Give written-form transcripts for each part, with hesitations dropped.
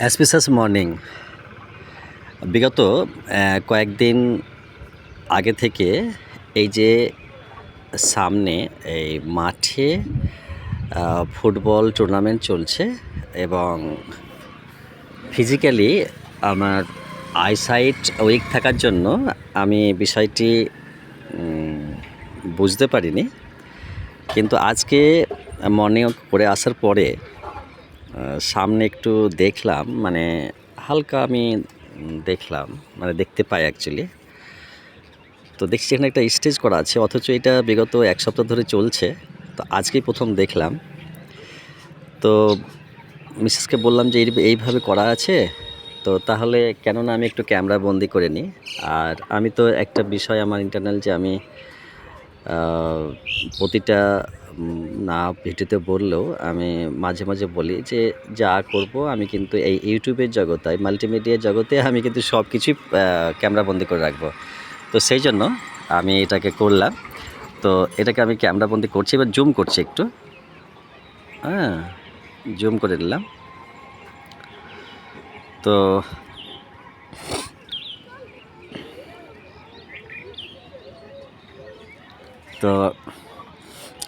অ্যাসপিসাস morning. বিগত কয়েকদিন আগে থেকে এই যে সামনে এই মাঠে ফুটবল টুর্নামেন্ট চলছে এবং ফিজিক্যালি আমার আইসাইট উইক থাকার জন্য আমি বিষয়টি বুঝতে পারিনি, কিন্তু আজকে মর্নিং ওয়াক করে আসার পরে সামনে একটু দেখলাম, মানে হালকা আমি দেখলাম, মানে দেখতে পাই অ্যাকচুয়ালি। তো দেখছি এখানে একটা স্টেজ করা আছে, অথচ এটা বিগত এক সপ্তাহ ধরে চলছে। তো আজকেই প্রথম দেখলাম। তো মিসেসকে বললাম যে এইভাবে করা আছে, তো তাহলে কেন না আমি একটু ক্যামেরা বন্দি করে নিই। আর আমি তো একটা বিষয় আমার ইন্টারনাল যে আমি প্রতিটা না ভিডিওতে বললেও আমি মাঝে মাঝে বলি যে যা করব আমি কিন্তু এই ইউটিউবের জগতে, মাল্টিমিডিয়া জগতে আমি কিন্তু সব কিছুই ক্যামেরাবন্দি করে রাখবো। তো সেই জন্য আমি এটাকে করলাম। তো এটাকে আমি ক্যামেরাবন্দি করছি, এবার জুম করছি একটু, হ্যাঁ, জুম করে নিলাম। তো তো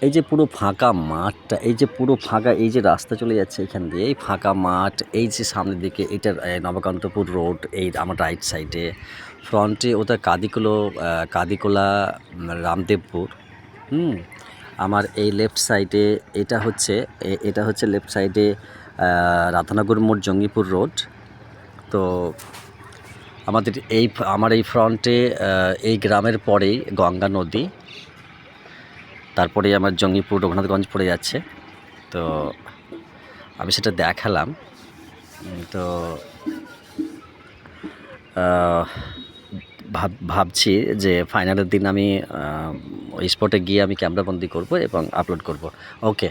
এই যে পুরো ফাঁকা মাঠটা, এই যে পুরো ফাঁকা, এই যে রাস্তা চলে যাচ্ছে এখান দিয়ে, এই ফাঁকা মাঠ, এই যে সামনের দিকে এটা নবকান্তপুর রোড, এই আমার রাইট সাইডে ফ্রন্টে ওটা কাদিকোলা রামদেবপুর। আমার এই লেফট সাইডে এটা হচ্ছে লেফট সাইডে রাধানগর মোড়, জঙ্গিপুর রোড। তো আমার এই ফ্রন্টে এই গ্রামের পরেই গঙ্গা নদী, তারপরে আমার জঙ্গিপুর রঘুনাথগঞ্জ পড়ে যাচ্ছে। তো আমি সেটা দেখালাম। তো ভাবছি যে ফাইনালের দিন আমি ওই স্পটে গিয়ে আমি ক্যামেরাবন্দি করব এবং আপলোড করব। ওকে।